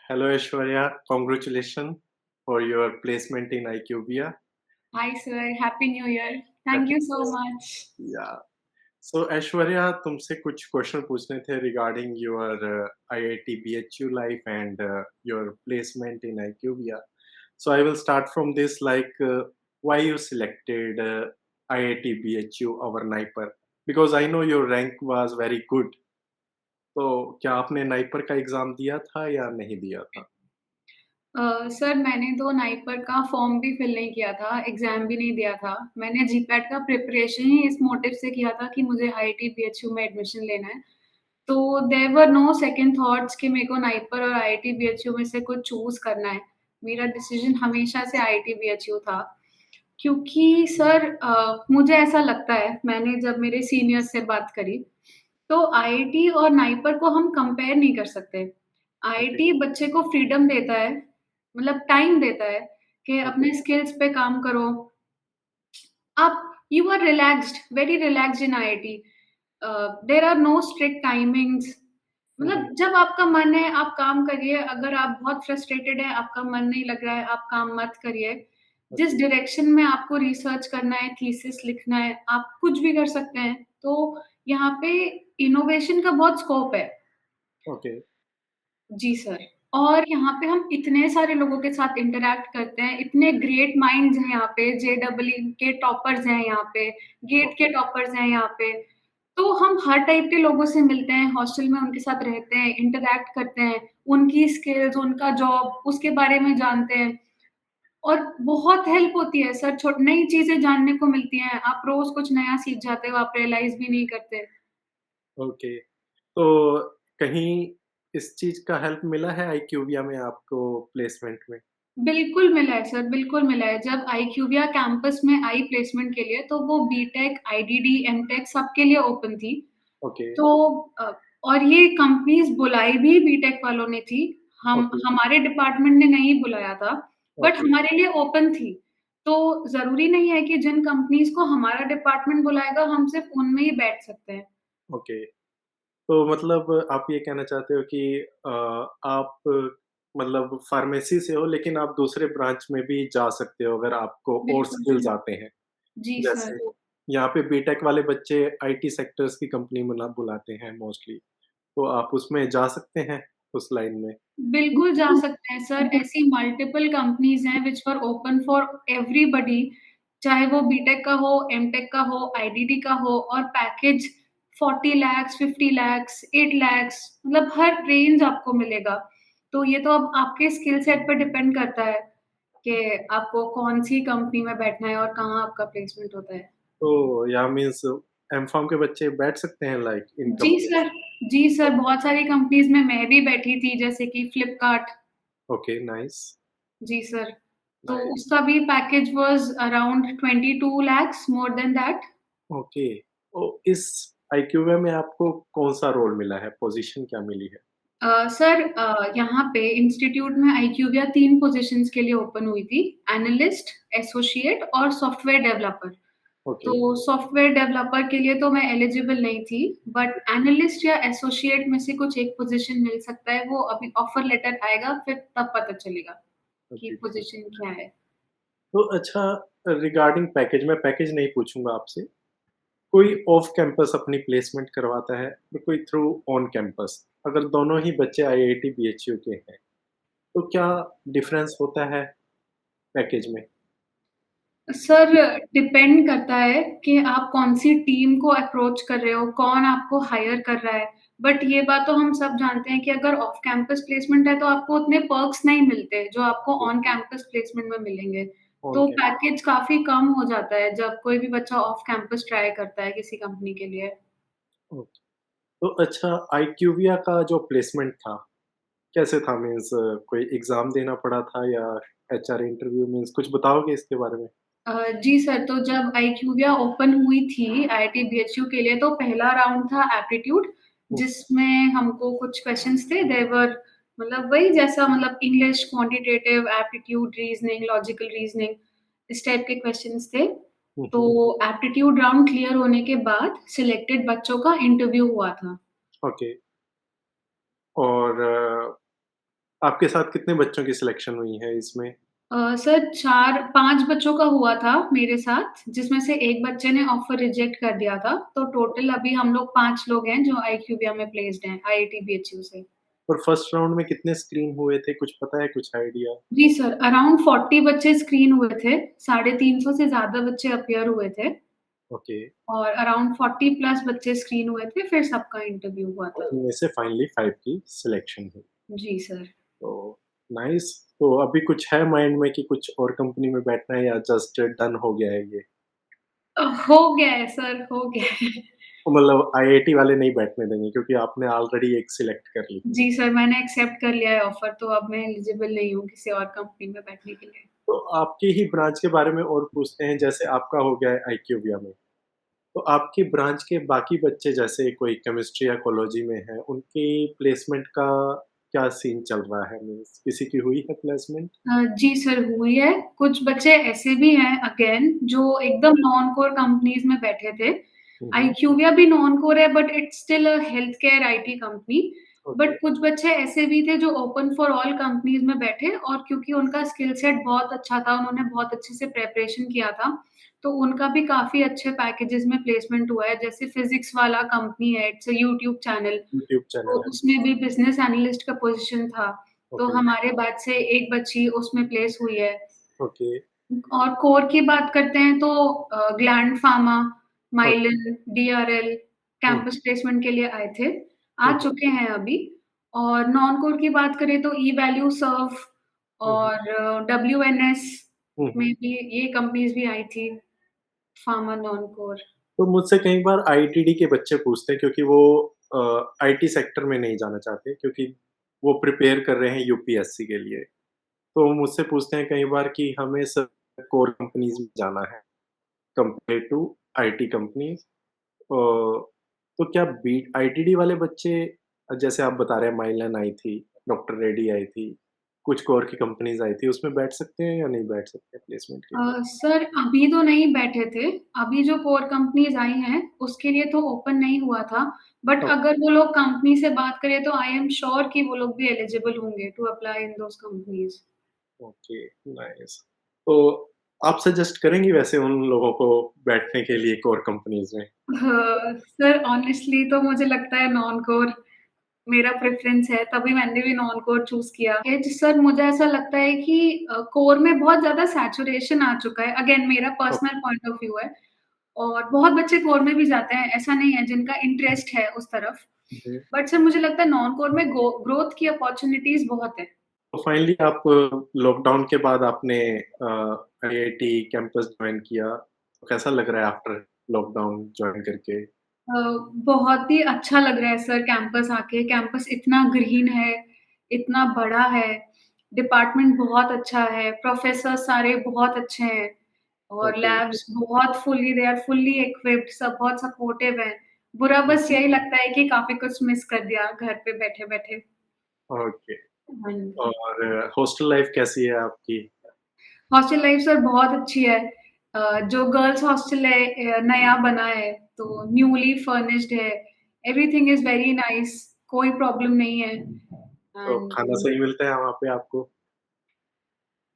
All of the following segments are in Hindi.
Hello Aishwarya, congratulations for your placement in IQVIA. Hi sir, Happy New Year. Thank Happy you New so Year. much. Yeah. So Aishwarya, तुमसे कुछ क्वेश्चन पूछने थे regarding your IIT BHU life and your placement in IQVIA. So I will start from this, like why you selected IIT BHU over NIPER? Because I know your rank was very good. तो क्या आपने नाइपर का एग्जाम दिया था या नहीं दिया था? सर मैंने तो नाइपर का फॉर्म भी फिल नहीं किया था, एग्ज़ाम भी नहीं दिया था। मैंने जीपैट का प्रिपरेशन ही इस मोटिव से किया था कि मुझे आईआईटी बीएचयू में एडमिशन लेना है। तो there were no second thoughts कि मेरे को नाइपर और आईआईटी बीएचयू में से कुछ चूज़ करना है। मेरा डिसीज़न हमेशा से आईआईटी बीएचयू था। क्योंकि सर मुझे ऐसा लगता है, मैंने जब मेरे सीनियर्स से बात करी, तो आईआईटी और नाइपर को हम कंपेयर नहीं कर सकते। Okay, आईआईटी बच्चे को फ्रीडम देता है, मतलब टाइम देता है कि okay, अपने स्किल्स पे काम करो। आप you are relaxed, very relaxed in IIT. There are no strict timings. मतलब mhm, जब आपका मन है, आप काम करिए, अगर आप बहुत फ्रस्ट्रेटेड हैं, आपका मन नहीं लग रहा है, आप काम मत करिए। जिस okay, डायरेक्शन में आपको रिसर्च करना है, थीसिस लिखना है, आप कुछ भी कर सकते हैं। तो यहाँ पे इनोवेशन का बहुत स्कोप है। okay, जी सर। और यहाँ पे हम इतने सारे लोगों के साथ इंटरैक्ट करते हैं, इतने ग्रेट माइंड्स हैं यहाँ पे, जेईई के टॉपर्स हैं यहाँ पे, गेट के okay. टॉपर्स हैं यहाँ पे। तो हम हर टाइप के लोगों से मिलते हैं, हॉस्टल में उनके साथ रहते हैं, इंटरैक्ट करते हैं, उनकी स्किल्स, उनका जॉब, उसके बारे में जानते हैं और बहुत हेल्प होती है सर, छोट नई चीज़ें जानने को मिलती हैं। आप रोज़ कुछ नया सीख जाते हो, आप रियलाइज़ भी नहीं करते। ओके, तो कहीं इस चीज़ का हेल्प मिला है आईक्यूबिया में आपको प्लेसमेंट में? बिल्कुल मिला है सर, बिल्कुल मिला है। जब आईक्यूबिया कैंपस में आई प्लेसमेंट के लिए, तो वो बीटेक, आईडीडी, एमटेक सबके लिए ओपन थी। ओके, तो अ, और ये कंपनीज़ बुलाई भी बीटेक वालों ने थी। हम ओके, हमारे डिपार्टमेंट ने नहीं बुलाया था, बट ओके, हमारे लिए ओपन थी। तो ज़रूरी नहीं है कि जिन कंपनीज़ को हमारा डिपार्टमेंट बुलाएगा, हम सिर्फ़ उनमें ही बैठ सकते हैं। ओके। तो मतलब आप ये कहना चाहते हो कि आप मतलब फार्मेसी से हो लेकिन आप दूसरे ब्रांच में भी जा सकते हो अगर आपको और बिल्कुल स्किल्स सर। आते हैं। जी सर। जैसे यहाँ पे बीटेक वाले बच्चे आईटी सेक्टर्स की कंपनी बुलाते हैं मोस्टली, तो आप उसमें जा सकते हैं उस लाइन में? बिल्कुल जा सकते हैं सर, ऐसी मल्टीपल कंपनीज़ हैं which were open for everybody, चाहे वो बीटेक का हो, एमटेक का हो, आईडीडी का हो और पैकेज 40 लैक्स, 50 लैक्स, 8 लैक्स मतलब हर रेंज आपको मिलेगा। तो ये तो अब आपके स्किल सेट पे डिपेंड करता है कि आपको कौन-सी कंपनी में बैठना है और कहाँ आपका प्लेसमेंट होता है। तो यहाँ मीन्स एम-फार्म के बच्चे बैठ सकते हैं like in G companies? Sir, जी सर, बहुत सारी कंपनीज़ में मैं भी बैठी थी जैसे कि फ्लिपकार्ट। ओके, नाइस, जी सर। तो नाइस, उसका भी package was around 22 lakhs more than that. Okay. तो इस आईक्यूविया में आपको कौन-सा रोल मिला है? पोज़ीशन क्या मिली है? सर यहाँ पे इंस्टीट्यूट में आईक्यूविया 3 पोज़ीशंस के लिए ओपन हुई थी, एनालिस्ट, एसोसिएट और सॉफ्टवेयर डेवलपर। ओके, तो सॉफ्टवेयर डेवलपर के लिए तो मैं एलिजिबल नहीं थी, बट एनालिस्ट या एसोसिएट में से कुछ एक पोज़ीशन मिल सकता है, वो अभी ऑफर लेटर आएगा फिर तब पता चलेगा कि ओके। पोज़ीशन क्या है। तो अच्छा रिगार्डिंग पैकेज मैं पैकेज नहीं पूछूँगा आपसे। कोई ऑफ कैंपस अपनी प्लेसमेंट करवाता है और कोई थ्रू ऑन कैंपस। अगर दोनों ही बच्चे आईआईटी बीएचयू के हैं, तो क्या डिफरेंस होता है पैकेज में? सर डिपेंड करता है कि आप कौन-सी टीम को अप्रोच कर रहे हो, कौन आपको हायर कर रहा है। बट ये बात तो हम सब जानते हैं कि अगर ऑफ कैंपस प्लेसमेंट है तो आपको उतने पर्क्स नहीं मिलते, जो आपको ओके, ऑन कैंपस प्लेसमेंट में मिलेंगे। ऑन तो कैंपस। पैकेज काफ़ी कम हो जाता है जब कोई भी बच्चा ऑफ कैंपस ट्राई करता है किसी कंपनी के लिए। ओके। तो अच्छा आईक्यूविया का जो प्लेसमेंट था, कैसे था? मीन्स कोई एग्ज़ाम देना पड़ा था या एचआर इंटरव्यू मीन्स कुछ बताओगे इसके बारे में? जी सर, तो जब आईक्यूविया ओपन हुई थी आईआईटी बीएचयू के लिए तो पहला राउंड था एप्टीट्यूड, हुँ, जिसमें हमको कुछ क्वेश्चन्स थे देयर वर मतलब वही जैसा मतलब English, quantitative, aptitude, reasoning, logical reasoning इस टाइप के क्वेश्चन्स थे। हुँ, तो हुँ। एप्टीट्यूड राउंड क्लियर होने के बाद सिलेक्टेड बच्चों का इंटरव्यू हुआ था। ओके और आपके साथ कितने बच्चों की सिलेक्शन हुई है इसमें? सर 4-5 बच्चों का हुआ था मेरे साथ, जिसमें से 1 बच्चे ने ऑफ़र रिजेक्ट कर दिया था, तो टोटल अभी हम लोग 5 लोग हैं जो आईक्यूबिया में प्लेस्ड हैं, आईआईटी बीएचयू से। और फर्स्ट राउंड में कितने स्क्रीन हुए थे, कुछ पता है, कुछ आइडिया? जी सर, अराउंड 40 बच्चे स्क्रीन हुए थे, 350 से ज़्यादा बच्चे अपीयर हुए थे ओके। और अराउंड 40 प्लस बच्चे स्क्रीन हुए थे, फिर सबका इंटरव्यू हुआ और था। इनमें से फाइनली 5 की सिलेक्शन हुई। जी सर। तो नाइस। तो अभी कुछ है माइंड में कि कुछ और कंपनी में बैठना है या जस्ट डन हो गया है ये? हो गया है सर, हो गया है। तो मतलब आईआईटी वाले नहीं बैठने देंगे क्योंकि आपने ऑलरेडी एक सिलेक्ट कर ली। जी सर, मैंने एक्सेप्ट कर लिया है ऑफ़र, तो अब मैं एलिजिबल नहीं हूँ किसी और कंपनी में बैठने के लिए। तो आपकी ही ब्रांच के बारे में और पूछते हैं, जैसे आपका हो गया है आईक्यूबिया में, तो आपकी ब्रांच के बाकी बच्चे जैसे कोई केमिस्ट्री या कोलोजी में है, उनकी प्लेसमेंट का क्या सीन चल रहा है? मीन्स किसी की हुई है प्लेसमेंट? जी सर, हुई है। कुछ बच्चे ऐसे भी हैं अगेन जो एकदम नॉन कोर कंपनीज़ में बैठे थे। हुँ, हुँ। आईक्यूविया भी नॉन कोर है but it's still a health care IT company. Okay, but कुछ बच्चे ऐसे भी थे जो ओपन फॉर ऑल कंपनीज़ में बैठे और क्योंकि उनका स्किल सेट बहुत अच्छा था, उन्होंने बहुत अच्छे से प्रिपरेशन किया था, तो उनका भी काफ़ी अच्छे पैकेजेज़ में प्लेसमेंट हुआ है। जैसे फिज़िक्स वाला कंपनी है, it's a YouTube channel, YouTube तो चैनल है। उसमें भी बिज़नेस एनालिस्ट का पोज़ीशन था। तो ओके, हमारे बैच से एक बच्ची उसमें प्लेस हुई है। ओके, और कोर की बात करते हैं तो Gland Pharma, okay. Mylan, DRL हुँ, कैंपस प्लेसमेंट के लिए आए थे, आ हुँ, हुँ, चुके हैं अभी। और नॉन कोर की बात करें तो ई-वैल्यू, सर्व हुँ, हुँ, और डब्ल्यूएनएस हुँ, में हुँ। भी ये कंपनीज़ भी आई थी, फार्मा नॉन कोर। तो मुझसे कई बार आईटीडी के बच्चे पूछते हैं क्योंकि वो आईटी सेक्टर में नहीं जाना चाहते क्योंकि वो प्रिपेयर कर रहे हैं यूपीएससी के लिए। तो वो मुझसे पूछते हैं कई बार कि हमें सर कोर कंपनीज़ में जाना है कंपेयर टू आईटी कंपनीज़। तो क्या बी आईटीडी वाले बच्चे, जैसे आप बता रहे हैं माइलन आई थी, डॉक्टर रेड्डी आई थी, कुछ कोर की कंपनीज़ आई थी, उसमें बैठ सकते हैं या नहीं बैठ सकते प्लेसमेंट के लिए? सर अभी तो नहीं बैठे थे, अभी जो कोर कंपनीज़ आई हैं, उसके लिए तो ओपन नहीं हुआ था। बट ओके, अगर वो लोग कंपनी से बात करें तो आई एम श्योर कि वो लोग भी एलिजिबल होंगे to apply in those companies. Okay, nice. तो आप सजेस्ट करेंगी वैसे उन लोगों को बैठने के लिए कोर कंपनीज़ में? सर ऑनेस्टली तो मुझे लगता है नॉन कोर मेरा प्रेफ़रेंस है, तभी मैंने भी नॉन कोर चूज़ किया। सर मुझे ऐसा लगता है कि कोर में बहुत ज़्यादा सैचुरेशन आ चुका है। अगेन मेरा okay, personal point of view है और बहुत बच्चे कोर में भी जाते हैं, ऐसा नहीं है जिनका इंटरेस्ट है उस तरफ। जी। बट सर मुझे लगता है नॉन कोर में ग्रोथ की अपॉर्च्युनिटीज़ बहुत है। तो फाइनली आप लॉकडाउन के बाद आपने आईआईटी कैंपस जॉइन किया। तो कैसा लग रहा है आफ्टर लॉकडाउन जॉइन करके? अ, बहुत ही अच्छा लग रहा है सर कैंपस आके, कैंपस इतना ग्रीन है, इतना बड़ा है, डिपार्टमेंट बहुत अच्छा है, प्रोफ़ेसर सारे बहुत अच्छे हैं और ओके, लैब्स बहुत दे आर फुल्ली इक्विप्ड, सब बहुत सपोर्टिव हैं। बुरा हुँ, बस यही लगता है कि काफ़ी कुछ मिस कर दिया घर पे बैठे-बैठे। ओके। हाँ जी। और हॉस्टल लाइफ कैसी है आपकी? हॉस्टल लाइफ़ सर बहुत अच्छी है। जो गर्ल्स हॉस्टल है नया बना है, तो न्यूली फर्निश्ड है। एवरीथिंग इज़ वेरी नाइस, कोई प्रॉब्लम नहीं है तो खाना एंड सही मिलता है वहाँ पे आपको?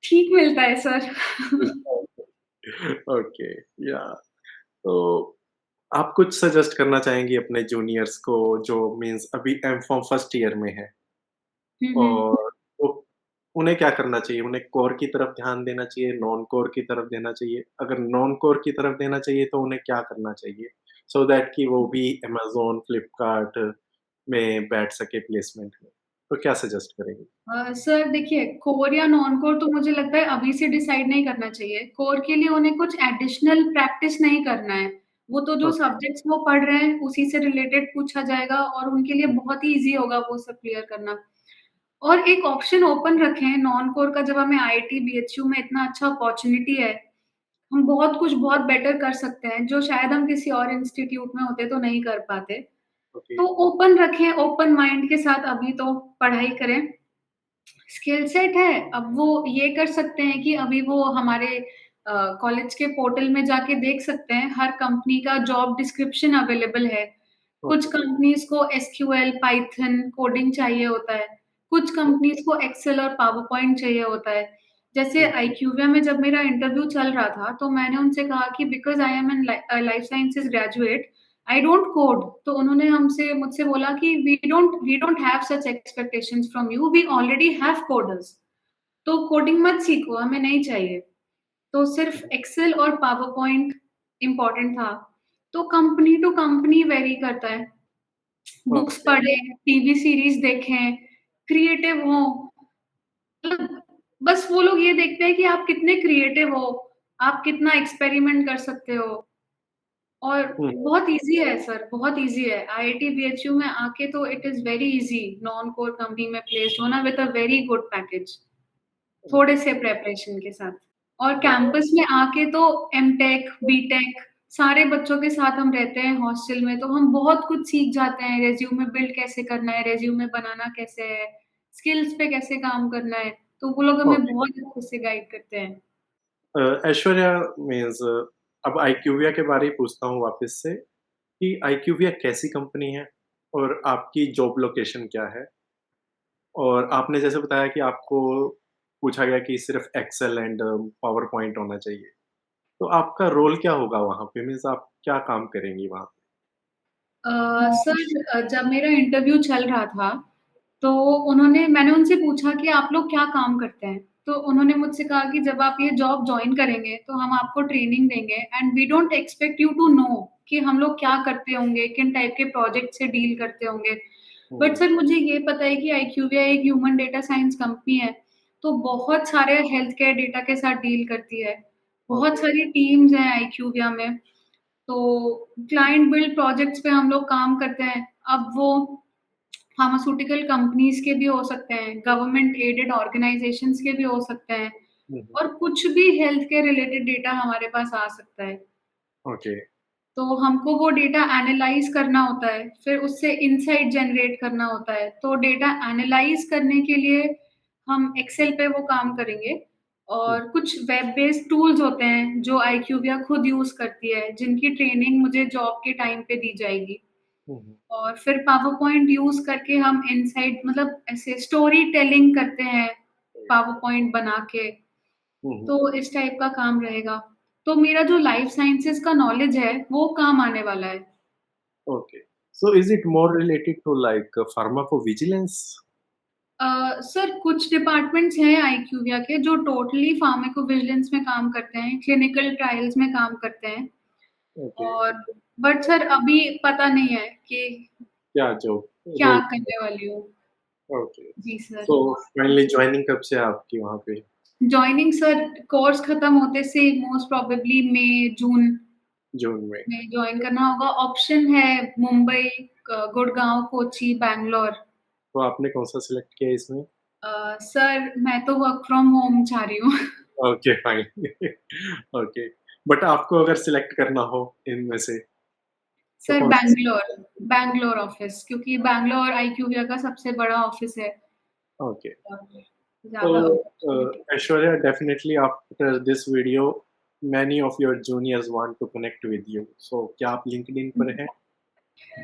ठीक मिलता है सर। ओके, या तो आप कुछ सजेस्ट करना चाहेंगी अपने जूनियर्स को जो मीन्स अभी एम-कॉम फर्स्ट ईयर में है? हुँ, हुँ। और वो उन्हें क्या करना चाहिए? उन्हें कोर की तरफ ध्यान देना चाहिए, नॉन कोर की तरफ देना चाहिए? अगर नॉन कोर की तरफ देना चाहिए तो उन्हें क्या करना चाहिए? सो दैट कि वो भी अमेज़न, फ्लिपकार्ट में बैठ सके प्लेसमेंट में। तो क्या सजेस्ट करेंगी? सर देखिए कोर या नॉन कोर तो मुझे लगता है अभी से डिसाइड नहीं करना चाहिए। कोर के लिए उन्हें कुछ एडिशनल प्रैक्टिस नहीं करना है। वो तो जो ओके, सब्जेक्ट्स वो पढ़ रहे हैं उसी से रिलेटेड पूछा जाएगा और उनके लिए बहुत ही ईज़ी होगा वो सब क्लियर करना। और एक ऑप्शन ओपन रखें नॉन कोर का जब हमें आईआईटी, बीएचयू में इतना अच्छा अपॉर्च्युनिटी है, हम बहुत कुछ बहुत बेटर कर सकते हैं, जो शायद हम किसी और इंस्टीट्यूट में होते तो नहीं कर पाते। ओके, तो ओपन रखें, ओपन माइंड के साथ अभी तो पढ़ाई करें। स्किल सेट है, अब वो ये कर सकते हैं कि अभी वो हमारे कॉलेज के पोर्टल में जाके देख सकते हैं, हर कंपनी का जॉब डिस्क्रिप्शन अवेलेबल है। कुछ ओके, कंपनीज़ को एसक्यूएल, पाइथन कोडिंग चाहिए होता है। कुछ कंपनीज़ को एक्सेल और पावर पॉइंट चाहिए होता है। जैसे हुँ, आईक्यूविया में जब मेरा इंटरव्यू चल रहा था, तो मैंने उनसे कहा कि because I am an life sciences graduate, I don't code. तो उन्होंने हमसे मुझसे बोला कि we don't have such expectations from you, we already have coders. तो कोडिंग मत सीखो, हमें नहीं चाहिए। तो सिर्फ़ एक्सेल और पावर पॉइंट इम्पोर्टेंट था। तो कंपनी टू कंपनी वेरी करता है। बुक्स ओके, पढ़ें, टीवी सीरीज़ देखें, क्रिएटिव हों, मतलब बस वो लोग ये देखते हैं कि आप कितने क्रिएटिव हो, आप कितना एक्सपेरिमेंट कर सकते हो और हुँ, बहुत ईज़ी है सर, बहुत ईज़ी है। आईआईटी बीएचयू में आके तो it is very easy non core company में प्लेस्ड होना with a very good package, थोड़े से प्रिपरेशन के साथ। और कैंपस में आके तो एमटेक, बीटेक सारे बच्चों के साथ हम रहते हैं हॉस्टल में, तो हम बहुत कुछ सीख जाते हैं, रिज़्यूमे बिल्ड कैसे करना है, रिज़्यूमे बनाना कैसे है, स्किल्स पे कैसे काम करना है, तो वो लोग हमें ओके। बहुत अच्छे से गाइड करते हैं। ऐश्वर्या मीन्स अब आईक्यूविया के बारे ही पूछता हूँ वापस से कि आईक्यूविया कैसी कंपनी है और आपकी जॉब लोकेशन क्या है? और आपने जैसे बताया कि आपको पूछा गया कि सिर्फ़ एक्सेल एंड पावर पॉइंट होना चाहिए। तो आपका रोल क्या होगा वहाँ पे? मीन्स आप क्या काम करेंगी वहाँ पे? सर जब मेरा इंटरव्यू चल रहा था, तो मैंने उनसे पूछा कि आप लोग क्या काम करते हैं? तो उन्होंने मुझसे कहा कि जब आप ये जॉब जॉइन करेंगे, तो हम आपको ट्रेनिंग देंगे and we don't expect you to know कि हम लोग क्या करते होंगे, किन टाइप के प्रोजेक्ट से डील करते होंगे। बट हुँ, सर मुझे ये पता है कि आईक्यूविया एक ह्यूमन डेटा साइंस कंपनी है, तो बहुत सारे हेल्थ केयर डेटा के साथ डील करती है। बहुत ओके। सारी टीम्स हैं आईक्यूविया में। तो क्लाइंट बिल्ड प्रोजेक्ट्स पे हम लोग काम करते हैं। अब वो फार्मास्यूटिकल कंपनीज़ के भी हो सकते हैं, गवर्नमेंट एडेड ऑर्गनाइज़ेशंस के भी हो सकते हैं हुँ, हुँ। और कुछ भी हेल्थ केयर रिलेटेड डेटा हमारे पास आ सकता है। ओके। तो हमको वो डेटा एनालाइज़ करना होता है, फिर उससे इनसाइट जनरेट करना होता है। तो डेटा एनालाइज़ करने के लिए हम एक्सेल पे वो काम करेंगे हुँ, और कुछ वेब बेस्ड टूल्स होते हैं जो आईक्यूविया खुद यूज़ करती है, जिनकी ट्रेनिंग मुझे जॉब के टाइम पे दी जाएगी। हुँ, हुँ, और फिर पावर पॉइंट यूज़ करके हम इनसाइट मतलब ऐसे स्टोरी टेलिंग करते हैं, पावर पॉइंट बना के। हुँ, हुँ। तो इस टाइप का काम रहेगा। तो मेरा जो लाइफ साइंसेज़ का नॉलेज है, वो काम आने वाला है। Okay. So is it more related to like pharmacovigilance? Sir कुछ डिपार्टमेंट्स हैं आईक्यूविया के जो टोटली फार्माकोविजिलेंस में काम करते हैं, क्लिनिकल ट्रायल्स में काम करते हैं ओके। और बट सर अभी पता नहीं है कि क्या जॉब क्या रोल? करने वाली हूँ। ओके। जी सर। सो फाइनली जॉइनिंग कब से है आपकी वहाँ पे? जॉइनिंग सर कोर्स खत्म होते से मोस्ट प्रोबेबली मई, जून जून में। में जॉइन करना होगा। ऑप्शन है मुंबई, गुड़गाँव, कोच्चि, बैंगलोर। तो आपने कौन-सा सिलेक्ट किया इसमें? सर मैं तो वर्क फ्रॉम होम चाह रही हूँ। Okay fine. ओके। बट आपको अगर सिलेक्ट करना हो इनमें से तो सर कौन-सा बैंगलोर, बैंगलोर ऑफ़िस क्योंकि बैंगलोर आईक्यूविया का सबसे बड़ा ऑफ़िस है ओके। और So, ज़्यादा opportunity. Aishwarya, definitely after this video, many of your juniors want to connect with you. So, क्या आप LinkedIn पर हैं?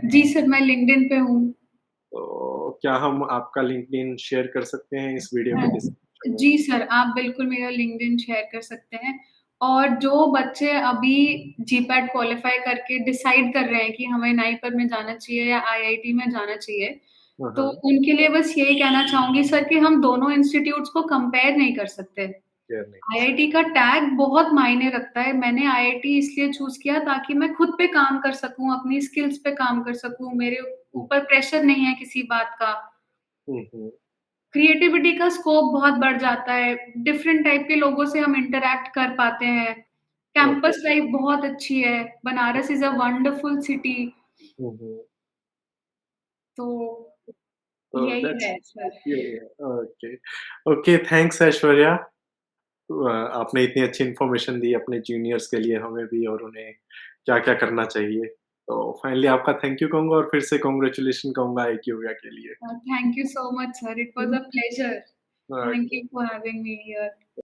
जी सर, मैं लिंक्डइन पे हूँ। तो क्या हम आपका LinkedIn शेयर कर सकते हैं इस वीडियो के डिस्क्रिप्शन में? जी सर, आप बिल्कुल मेरा लिंक्डइन शेयर कर सकते हैं और जो बच्चे अभी जीपैट क्वालीफाई करके डिसाइड कर रहे हैं कि हमें नाईपर में जाना चाहिए या आईआईटी में जाना चाहिए, हाँ, तो हाँ, उनके लिए बस यही कहना चाहूँगी सर कि हम दोनों इंस्टीट्यूट्स को कंपेयर नहीं कर सकते। शेयर नहीं कर आईआईटी सकते। का टैग बहुत मायने रखता है। मैंने आईआईटी इसलिए चूज़ किया ताकि मैं खुद पे काम कर सकूँ, अपनी स्किल्स पे काम कर सकूँ, मेरे हुँ, ऊपर प्रेशर नहीं है किसी बात का। हुँ, हुँ। क्रिएटिविटी का स्कोप बहुत बढ़ जाता है, डिफरेंट टाइप के लोगों से हम इंटरैक्ट कर पाते हैं। ओके। कैंपस लाइफ बहुत अच्छी है, Banaras is a wonderful city हुँ, हुँ। तो तो यही दैट्स है sir. Okay. Okay, thanks Aishwarya. आपने इतनी अच्छी इन्फॉर्मेशन दी अपने जूनियर्स के लिए हमें भी और उन्हें क्या-क्या करना चाहिए। तो फाइनली आपका थैंक यू कहूँगा और फिर से कांग्रेचुलेशन कहूँगा IQVIA के लिए। Thank you so much sir, it was a pleasure. Okay. Thank you for having me here.